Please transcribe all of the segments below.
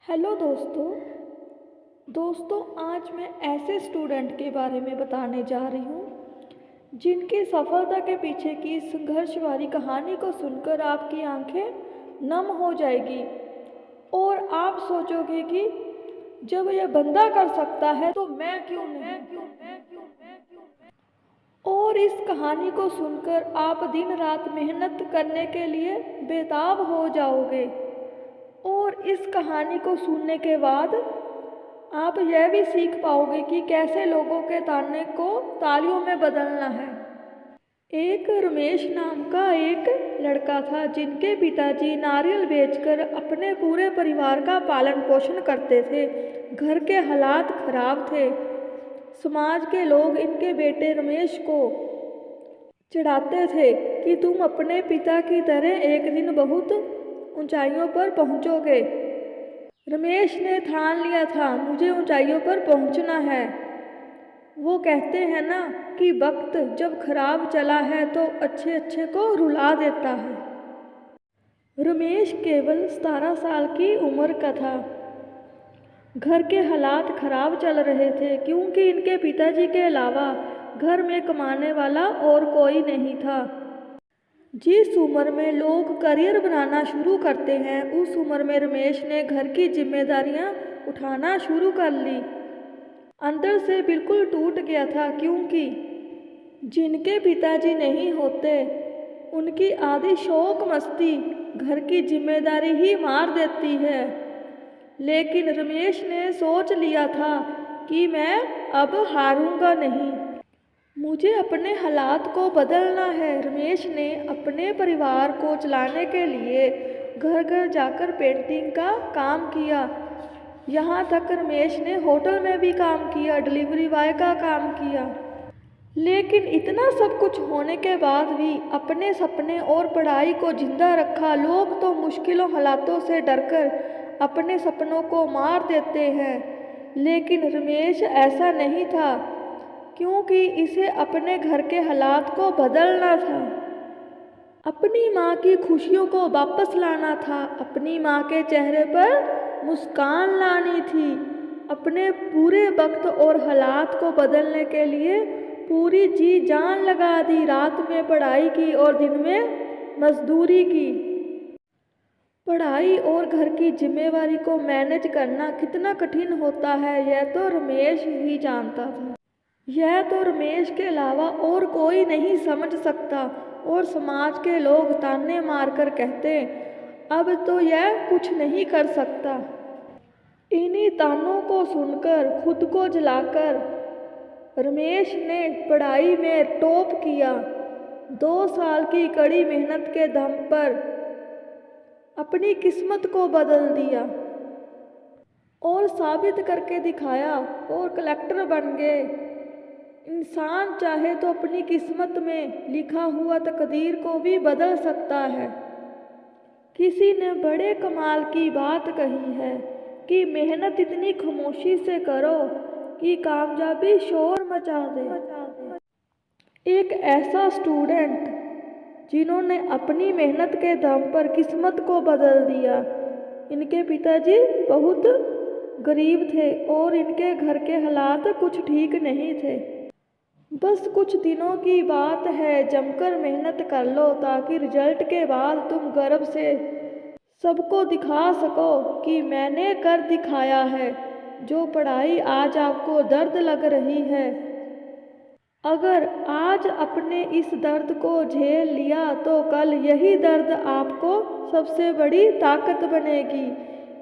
Hello दोस्तों। आज मैं ऐसे स्टूडेंट के बारे में बताने जा रही हूँ जिनकी सफलता के पीछे की संघर्ष भरी कहानी को सुनकर आपकी आंखें नम हो जाएगी और आप सोचोगे कि जब यह बंदा कर सकता है तो मैं क्यों नहीं। और इस कहानी को सुनकर आप दिन रात मेहनत करने के लिए बेताब हो जाओगे। और इस कहानी को सुनने के बाद आप यह भी सीख पाओगे कि कैसे लोगों के ताने को तालियों में बदलना है। एक रमेश नाम का एक लड़का था जिनके पिताजी नारियल बेचकर अपने पूरे परिवार का पालन पोषण करते थे। घर के हालात खराब थे। समाज के लोग इनके बेटे रमेश को चिढ़ाते थे कि तुम अपने पिता की तरह एक दिन बहुत ऊंचाइयों पर पहुंचोगे। रमेश ने ठान लिया था, मुझे ऊंचाइयों पर पहुंचना है। वो कहते हैं ना कि वक्त जब खराब चला है तो अच्छे अच्छे को रुला देता है। रमेश केवल 17 साल की उम्र का था। घर के हालात खराब चल रहे थे क्योंकि इनके पिताजी के अलावा घर में कमाने वाला और कोई नहीं था। जिस उम्र में लोग करियर बनाना शुरू करते हैं उस उम्र में रमेश ने घर की जिम्मेदारियां उठाना शुरू कर ली। अंदर से बिल्कुल टूट गया था क्योंकि जिनके पिताजी नहीं होते उनकी आधी शौक मस्ती घर की जिम्मेदारी ही मार देती है। लेकिन रमेश ने सोच लिया था कि मैं अब हारूंगा नहीं, मुझे अपने हालात को बदलना है। रमेश ने अपने परिवार को चलाने के लिए घर घर जाकर पेंटिंग का काम किया। यहाँ तक रमेश ने होटल में भी काम किया, डिलीवरी बॉय का काम किया। लेकिन इतना सब कुछ होने के बाद भी अपने सपने और पढ़ाई को जिंदा रखा। लोग तो मुश्किलों हालातों से डरकर अपने सपनों को मार देते हैं, लेकिन रमेश ऐसा नहीं था क्योंकि इसे अपने घर के हालात को बदलना था। अपनी माँ की खुशियों को वापस लाना था, अपनी माँ के चेहरे पर मुस्कान लानी थी। अपने पूरे वक्त और हालात को बदलने के लिए पूरी जी जान लगा दी। रात में पढ़ाई की और दिन में मजदूरी की। पढ़ाई और घर की जिम्मेवारी को मैनेज करना कितना कठिन होता है यह तो रमेश ही जानता था। यह तो रमेश के अलावा और कोई नहीं समझ सकता। और समाज के लोग ताने मारकर कहते, अब तो यह कुछ नहीं कर सकता। इन्हीं तानों को सुनकर खुद को जलाकर रमेश ने पढ़ाई में टॉप किया। 2 साल की कड़ी मेहनत के दम पर अपनी किस्मत को बदल दिया और साबित करके दिखाया और कलेक्टर बन गए। इंसान चाहे तो अपनी किस्मत में लिखा हुआ तकदीर को भी बदल सकता है। किसी ने बड़े कमाल की बात कही है कि मेहनत इतनी खामोशी से करो कि कामयाबी शोर मचा दे। एक ऐसा स्टूडेंट जिन्होंने अपनी मेहनत के दम पर किस्मत को बदल दिया। इनके पिताजी बहुत गरीब थे और इनके घर के हालात कुछ ठीक नहीं थे। बस कुछ दिनों की बात है, जमकर मेहनत कर लो ताकि रिजल्ट के बाद तुम गर्व से सबको दिखा सको कि मैंने कर दिखाया है। जो पढ़ाई आज आपको दर्द लग रही है, अगर आज अपने इस दर्द को झेल लिया तो कल यही दर्द आपको सबसे बड़ी ताकत बनेगी।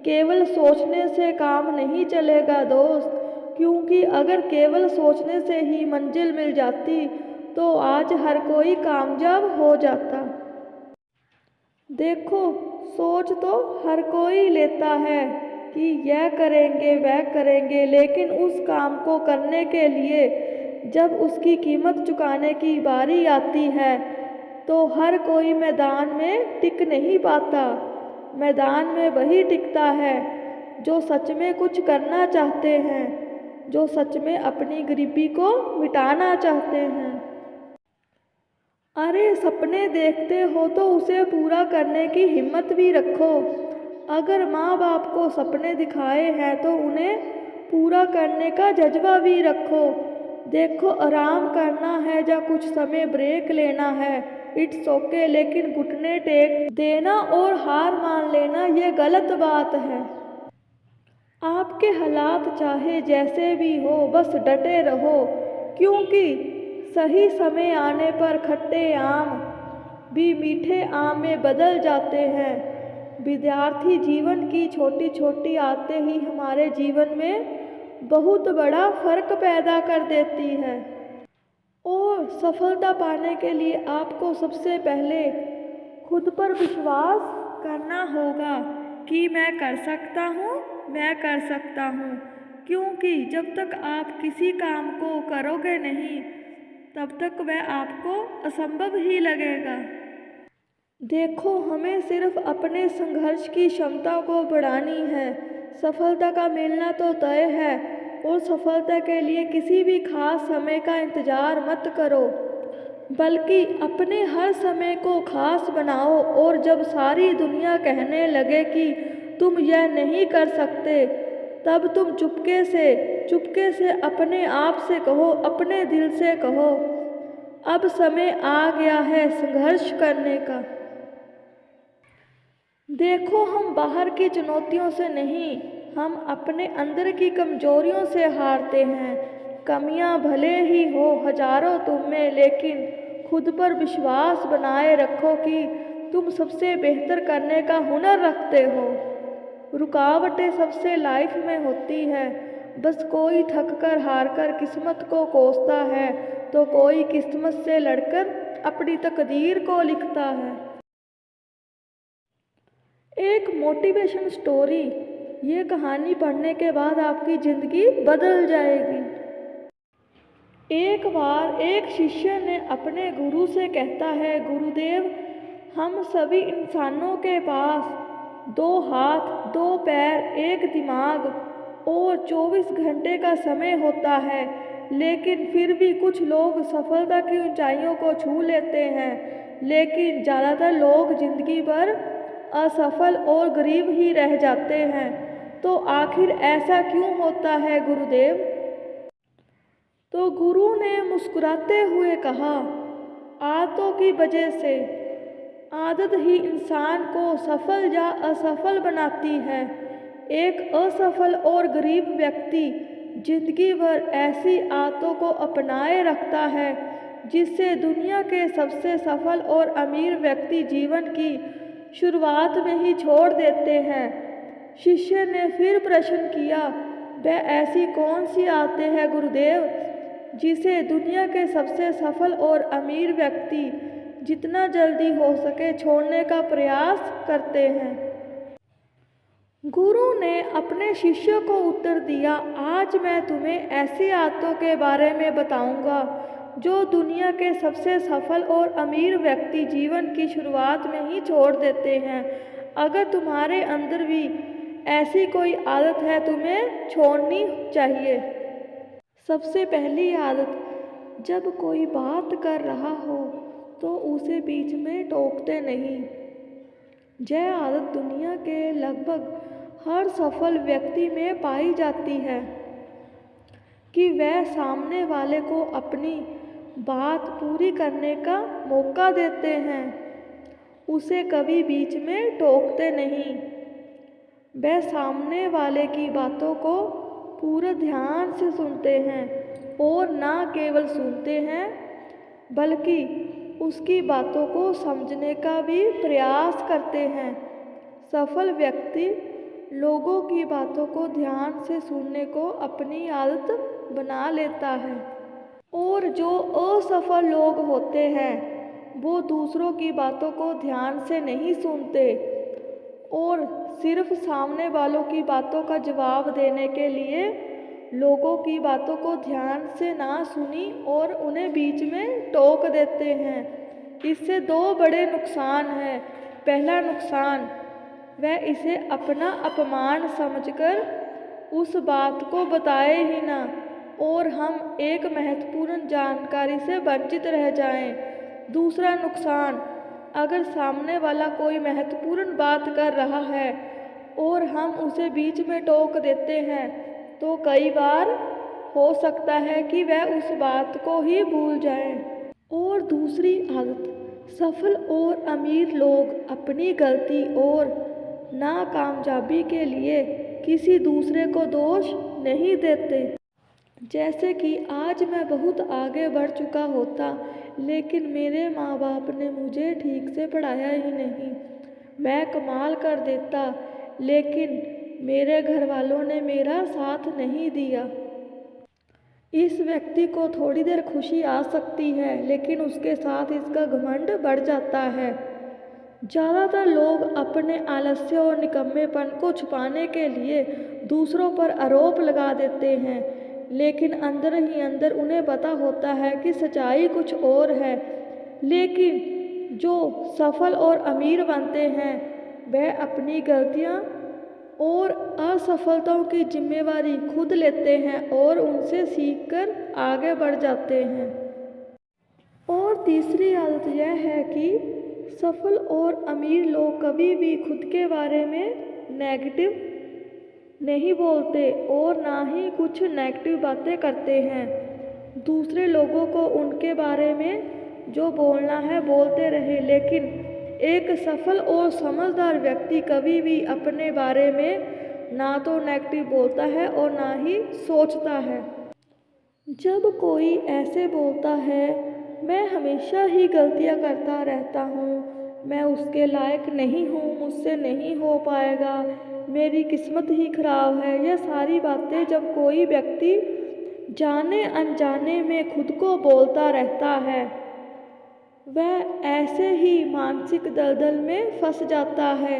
केवल सोचने से काम नहीं चलेगा दोस्त, क्योंकि अगर केवल सोचने से ही मंजिल मिल जाती तो आज हर कोई कामयाब हो जाता। देखो, सोच तो हर कोई लेता है कि यह करेंगे वह करेंगे, लेकिन उस काम को करने के लिए जब उसकी कीमत चुकाने की बारी आती है तो हर कोई मैदान में टिक नहीं पाता। मैदान में वही टिकता है जो सच में कुछ करना चाहते हैं, जो सच में अपनी गरीबी को मिटाना चाहते हैं। अरे, सपने देखते हो तो उसे पूरा करने की हिम्मत भी रखो। अगर माँ बाप को सपने दिखाए हैं तो उन्हें पूरा करने का जज्बा भी रखो। देखो, आराम करना है या कुछ समय ब्रेक लेना है, इट्स ओके, लेकिन घुटने टेक देना और हार मान लेना ये गलत बात है। आपके हालात चाहे जैसे भी हो, बस डटे रहो, क्योंकि सही समय आने पर खट्टे आम भी मीठे आम में बदल जाते हैं। विद्यार्थी जीवन की छोटी छोटी आते ही हमारे जीवन में बहुत बड़ा फर्क पैदा कर देती है। और सफलता पाने के लिए आपको सबसे पहले खुद पर विश्वास करना होगा कि मैं कर सकता हूँ, मैं कर सकता हूँ, क्योंकि जब तक आप किसी काम को करोगे नहीं तब तक वह आपको असंभव ही लगेगा। देखो, हमें सिर्फ अपने संघर्ष की क्षमता को बढ़ानी है। सफलता का मिलना तो तय है, और सफलता के लिए किसी भी खास समय का इंतज़ार मत करो, बल्कि अपने हर समय को खास बनाओ। और जब सारी दुनिया कहने लगे कि तुम यह नहीं कर सकते, तब तुम चुपके से अपने आप से कहो, अपने दिल से कहो, अब समय आ गया है संघर्ष करने का। देखो, हम बाहर की चुनौतियों से नहीं, हम अपने अंदर की कमजोरियों से हारते हैं। कमियां भले ही हो हजारों तुम में, लेकिन खुद पर विश्वास बनाए रखो कि तुम सबसे बेहतर करने का हुनर रखते हो। रुकावटें सबसे लाइफ में होती है, बस कोई थक कर हार कर किस्मत को कोसता है, तो कोई किस्मत से लड़कर अपनी तकदीर को लिखता है। एक मोटिवेशन स्टोरी, ये कहानी पढ़ने के बाद आपकी ज़िंदगी बदल जाएगी। एक बार एक शिष्य ने अपने गुरु से कहता है, गुरुदेव, हम सभी इंसानों के पास 2 हाथ, 2 पैर, एक दिमाग और 24 घंटे का समय होता है, लेकिन फिर भी कुछ लोग सफलता की ऊंचाइयों को छू लेते हैं, लेकिन ज़्यादातर लोग जिंदगी भर असफल और गरीब ही रह जाते हैं। तो आखिर ऐसा क्यों होता है गुरुदेव? तो गुरु ने मुस्कुराते हुए कहा, आदतों की वजह से। आदत ही इंसान को सफल या असफल बनाती है। एक असफल और गरीब व्यक्ति जिंदगी भर ऐसी आदतों को अपनाए रखता है जिससे दुनिया के सबसे सफल और अमीर व्यक्ति जीवन की शुरुआत में ही छोड़ देते हैं। शिष्य ने फिर प्रश्न किया, वह ऐसी कौन सी आदतें हैं गुरुदेव जिसे दुनिया के सबसे सफल और अमीर व्यक्ति जितना जल्दी हो सके छोड़ने का प्रयास करते हैं? गुरु ने अपने शिष्य को उत्तर दिया, आज मैं तुम्हें ऐसी आदतों के बारे में बताऊंगा जो दुनिया के सबसे सफल और अमीर व्यक्ति जीवन की शुरुआत में ही छोड़ देते हैं। अगर तुम्हारे अंदर भी ऐसी कोई आदत है, तुम्हें छोड़नी चाहिए। सबसे पहली आदत, जब कोई बात कर रहा हो तो उसे बीच में टोकते नहीं। यह आदत दुनिया के लगभग हर सफल व्यक्ति में पाई जाती है कि वह सामने वाले को अपनी बात पूरी करने का मौका देते हैं, उसे कभी बीच में टोकते नहीं। वह सामने वाले की बातों को पूरे ध्यान से सुनते हैं, और ना केवल सुनते हैं बल्कि उसकी बातों को समझने का भी प्रयास करते हैं। सफल व्यक्ति लोगों की बातों को ध्यान से सुनने को अपनी आदत बना लेता है, और जो असफल लोग होते हैं वो दूसरों की बातों को ध्यान से नहीं सुनते और सिर्फ सामने वालों की बातों का जवाब देने के लिए लोगों की बातों को ध्यान से ना सुनी और उन्हें बीच में टोक देते हैं। इससे 2 बड़े नुकसान हैं। पहला नुकसान, वह इसे अपना अपमान समझकर उस बात को बताए ही ना, और हम एक महत्वपूर्ण जानकारी से वंचित रह जाएं। दूसरा नुकसान, अगर सामने वाला कोई महत्वपूर्ण बात कर रहा है और हम उसे बीच में टोक देते हैं तो कई बार हो सकता है कि वह उस बात को ही भूल जाए। और दूसरी आदत, सफल और अमीर लोग अपनी गलती और नाकामयाबी के लिए किसी दूसरे को दोष नहीं देते। जैसे कि आज मैं बहुत आगे बढ़ चुका होता लेकिन मेरे माँ बाप ने मुझे ठीक से पढ़ाया ही नहीं। मैं कमाल कर देता लेकिन मेरे घर वालों ने मेरा साथ नहीं दिया। इस व्यक्ति को थोड़ी देर खुशी आ सकती है लेकिन उसके साथ इसका घमंड बढ़ जाता है। ज़्यादातर लोग अपने आलस्य और निकम्मेपन को छुपाने के लिए दूसरों पर आरोप लगा देते हैं लेकिन अंदर ही अंदर उन्हें पता होता है कि सच्चाई कुछ और है। लेकिन जो सफल और अमीर बनते हैं वह अपनी गलतियां और असफलताओं की जिम्मेवारी खुद लेते हैं और उनसे सीखकर आगे बढ़ जाते हैं। और तीसरी आदत यह है कि सफल और अमीर लोग कभी भी खुद के बारे में नेगेटिव नहीं बोलते और ना ही कुछ नेगेटिव बातें करते हैं। दूसरे लोगों को उनके बारे में जो बोलना है बोलते रहे लेकिन एक सफल और समझदार व्यक्ति कभी भी अपने बारे में ना तो नेगेटिव बोलता है और ना ही सोचता है। जब कोई ऐसे बोलता है मैं हमेशा ही गलतियां करता रहता हूँ, मैं उसके लायक नहीं हूँ, मुझसे नहीं हो पाएगा, मेरी किस्मत ही खराब है, यह सारी बातें जब कोई व्यक्ति जाने अनजाने में खुद को बोलता रहता है वह ऐसे ही मानसिक दलदल में फंस जाता है।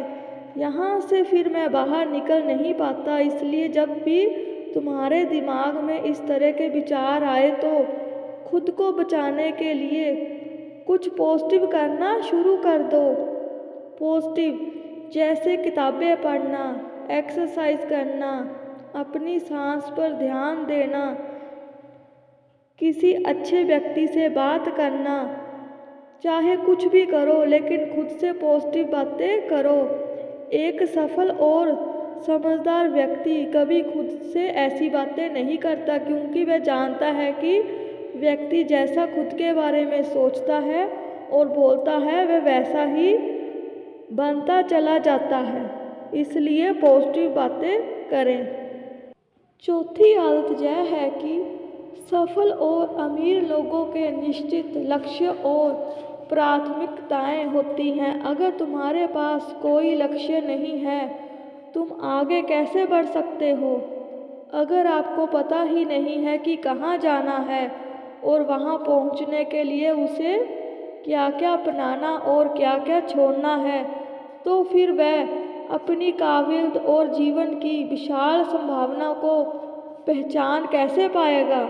यहाँ से फिर मैं बाहर निकल नहीं पाता। इसलिए जब भी तुम्हारे दिमाग में इस तरह के विचार आए तो खुद को बचाने के लिए कुछ पॉजिटिव करना शुरू कर दो। पॉजिटिव जैसे किताबें पढ़ना, एक्सरसाइज करना, अपनी सांस पर ध्यान देना, किसी अच्छे व्यक्ति से बात करना, चाहे कुछ भी करो लेकिन खुद से पॉजिटिव बातें करो। एक सफल और समझदार व्यक्ति कभी खुद से ऐसी बातें नहीं करता क्योंकि वह जानता है कि व्यक्ति जैसा खुद के बारे में सोचता है और बोलता है वह वैसा ही बनता चला जाता है। इसलिए पॉजिटिव बातें करें। चौथी आदत यह है कि सफल और अमीर लोगों के निश्चित लक्ष्य और प्राथमिकताएं होती हैं। अगर तुम्हारे पास कोई लक्ष्य नहीं है तुम आगे कैसे बढ़ सकते हो? अगर आपको पता ही नहीं है कि कहाँ जाना है और वहाँ पहुँचने के लिए उसे क्या क्या अपनाना और क्या क्या छोड़ना है तो फिर वह अपनी काबिलियत और जीवन की विशाल संभावना को पहचान कैसे पाएगा?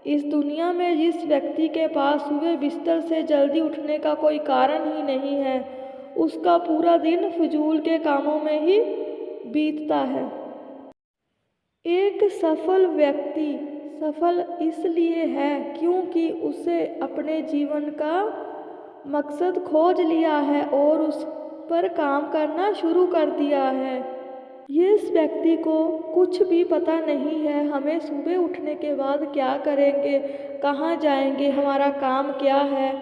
इस दुनिया में जिस व्यक्ति के पास सुबह बिस्तर से जल्दी उठने का कोई कारण ही नहीं है उसका पूरा दिन फिजूल के कामों में ही बीतता है। एक सफल व्यक्ति सफल इसलिए है क्योंकि उसे अपने जीवन का मकसद खोज लिया है और उस पर काम करना शुरू कर दिया है। इस व्यक्ति को कुछ भी पता नहीं है हमें सुबह उठने के बाद क्या करेंगे, कहाँ जाएंगे, हमारा काम क्या है।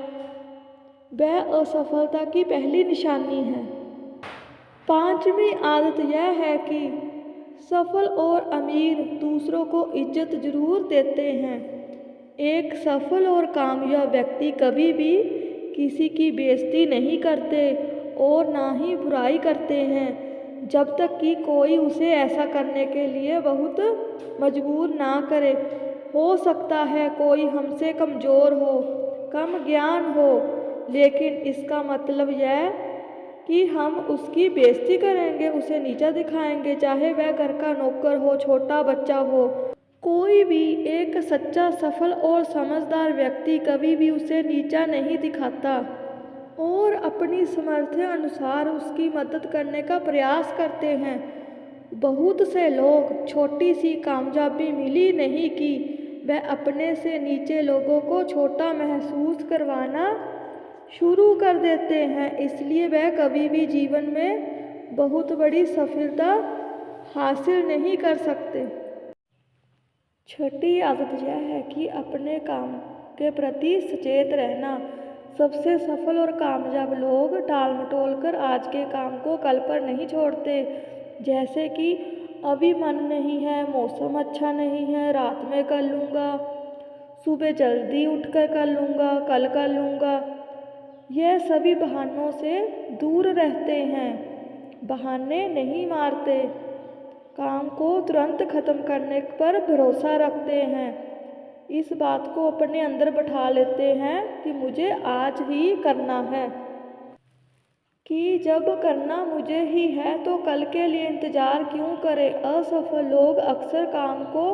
वह असफलता की पहली निशानी है। पांचवी आदत यह है कि सफल और अमीर दूसरों को इज्जत जरूर देते हैं। एक सफल और कामयाब व्यक्ति कभी भी किसी की बेइज्जती नहीं करते और ना ही बुराई करते हैं जब तक कि कोई उसे ऐसा करने के लिए बहुत मजबूर ना करे। हो सकता है कोई हमसे कमज़ोर हो, कम ज्ञान हो, लेकिन इसका मतलब यह कि हम उसकी बेइज्जती करेंगे, उसे नीचा दिखाएंगे, चाहे वह घर का नौकर हो, छोटा बच्चा हो। कोई भी एक सच्चा सफल और समझदार व्यक्ति कभी भी उसे नीचा नहीं दिखाता और अपनी सामर्थ्य अनुसार उसकी मदद करने का प्रयास करते हैं। बहुत से लोग छोटी सी कामयाबी मिली नहीं कि वह अपने से नीचे लोगों को छोटा महसूस करवाना शुरू कर देते हैं। इसलिए वह कभी भी जीवन में बहुत बड़ी सफलता हासिल नहीं कर सकते। छठी आदत यह है कि अपने काम के प्रति सचेत रहना। सबसे सफल और कामयाब लोग टाल मटोल कर आज के काम को कल पर नहीं छोड़ते। जैसे कि अभी मन नहीं है, मौसम अच्छा नहीं है, रात में कर लूँगा, सुबह जल्दी उठकर कर लूँगा, कल कर लूँगा। यह सभी बहानों से दूर रहते हैं, बहाने नहीं मारते, काम को तुरंत ख़त्म करने पर भरोसा रखते हैं। इस बात को अपने अंदर बैठा लेते हैं कि मुझे आज ही करना है, कि जब करना मुझे ही है तो कल के लिए इंतज़ार क्यों करें। असफल लोग अक्सर काम को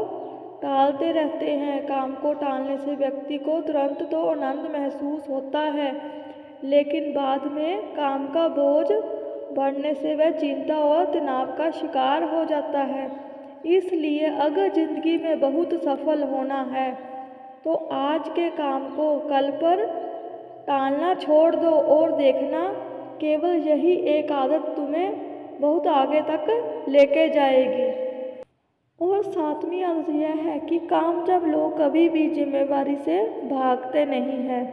टालते रहते हैं। काम को टालने से व्यक्ति को तुरंत तो आनंद महसूस होता है, लेकिन बाद में काम का बोझ बढ़ने से वह चिंता और तनाव का शिकार हो जाता है। इसलिए अगर ज़िंदगी में बहुत सफल होना है तो आज के काम को कल पर टालना छोड़ दो और देखना केवल यही एक आदत तुम्हें बहुत आगे तक लेके जाएगी। और सातवीं आदत यह है कि कामयाब लोग कभी भी जिम्मेवारी से भागते नहीं हैं।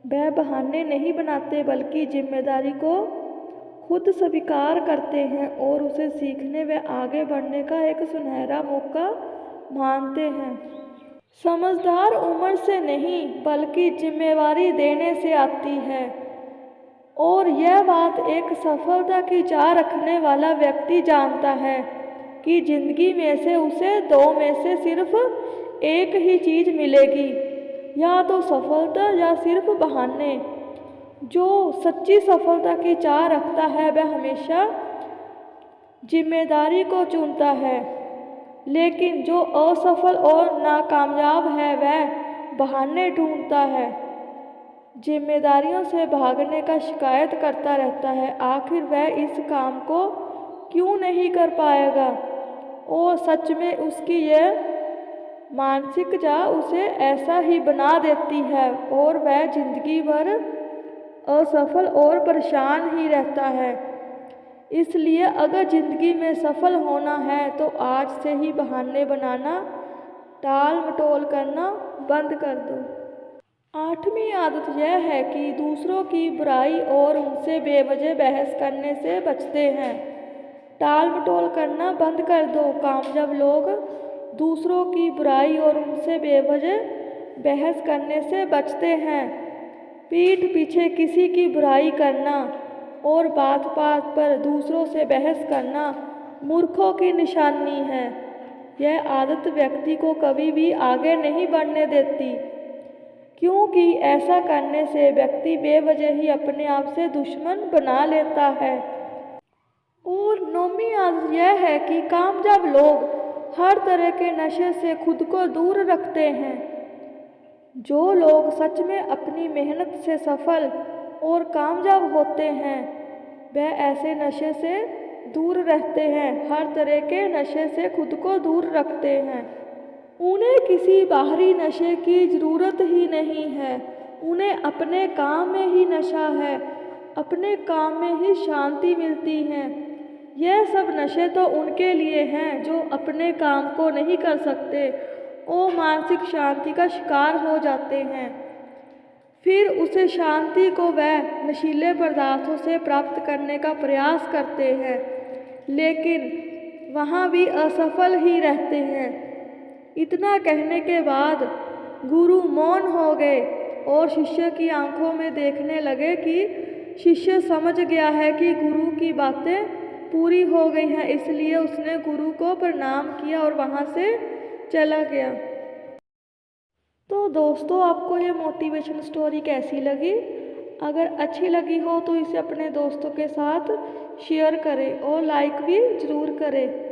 वह बहाने नहीं बनाते बल्कि जिम्मेदारी को खुद स्वीकार करते हैं और उसे सीखने व आगे बढ़ने का एक सुनहरा मौका मानते हैं। समझदार उम्र से नहीं बल्कि जिम्मेवारी देने से आती है, और यह बात एक सफलता की चाह रखने वाला व्यक्ति जानता है कि जिंदगी में से उसे दो में से सिर्फ एक ही चीज़ मिलेगी, या तो सफलता या सिर्फ बहाने। जो सच्ची सफलता की चाह रखता है वह हमेशा जिम्मेदारी को चुनता है, लेकिन जो असफल और नाकामयाब है वह बहाने ढूंढता है, जिम्मेदारियों से भागने का शिकायत करता रहता है। आखिर वह इस काम को क्यों नहीं कर पाएगा, और सच में उसकी यह मानसिक चाह उसे ऐसा ही बना देती है और वह जिंदगी भर असफल और परेशान ही रहता है। इसलिए अगर ज़िंदगी में सफल होना है तो आज से ही बहाने बनाना, टाल मटोल करना बंद कर दो। आठवीं आदत यह है कि दूसरों की बुराई और उनसे बेवजह बहस करने से बचते हैं। टाल मटोल करना बंद कर दो। कामयाब लोग दूसरों की बुराई और उनसे बेवजह बहस करने से बचते हैं। पीठ पीछे किसी की बुराई करना और बात बात पर दूसरों से बहस करना मूर्खों की निशानी है। यह आदत व्यक्ति को कभी भी आगे नहीं बढ़ने देती, क्योंकि ऐसा करने से व्यक्ति बेवजह ही अपने आप से दुश्मन बना लेता है। और नौवीं आदत यह है कि कामयाब लोग हर तरह के नशे से खुद को दूर रखते हैं। जो लोग सच में अपनी मेहनत से सफल और कामयाब होते हैं वह ऐसे नशे से दूर रहते हैं, हर तरह के नशे से खुद को दूर रखते हैं। उन्हें किसी बाहरी नशे की ज़रूरत ही नहीं है, उन्हें अपने काम में ही नशा है, अपने काम में ही शांति मिलती है। यह सब नशे तो उनके लिए हैं जो अपने काम को नहीं कर सकते और मानसिक शांति का शिकार हो जाते हैं। फिर उसे शांति को वह नशीले पदार्थों से प्राप्त करने का प्रयास करते हैं, लेकिन वहाँ भी असफल ही रहते हैं। इतना कहने के बाद गुरु मौन हो गए और शिष्य की आंखों में देखने लगे कि शिष्य समझ गया है कि गुरु की बातें पूरी हो गई हैं, इसलिए उसने गुरु को प्रणाम किया और वहाँ से चला गया। तो दोस्तों, आपको ये मोटिवेशन स्टोरी कैसी लगी? अगर अच्छी लगी हो तो इसे अपने दोस्तों के साथ शेयर करें और लाइक भी ज़रूर करें।